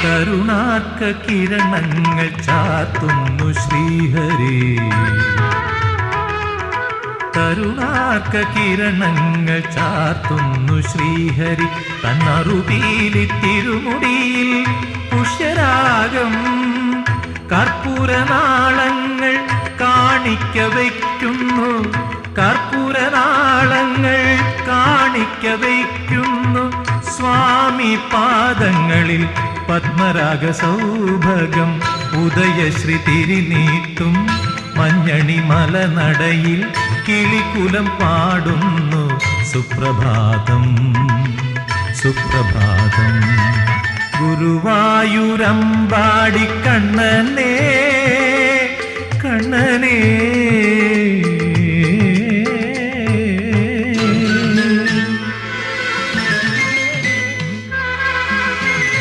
കരുണാർക്ക കിരണങ്ങൾ ചാത്തുന്നു ശ്രീഹരി. കരുണാർക്ക കിരണങ്ങൾ ചാത്തുന്നു ശ്രീഹരി. തന്നറുപീലി തിരുമുടിയിൽ പുഷ്യരാഗം കർപ്പൂരനാളങ്ങൾ കാണിക്ക വയ്ക്കുന്നു. കർപ്പൂരനാളങ്ങൾ കാണിക്ക വയ്ക്കുന്നു. സ്വാമി പാദങ്ങളിൽ പത്മരാഗ സൗഭഗം ഉദയശ്രീ തിരിനീട്ടും മഞ്ഞണി മലനടയിൽ കിളികുലം പാടുന്നു. സുപ്രഭാതം സുപ്രഭാതം. ഗുരുവായൂരമ്പാടി കണ്ണനേ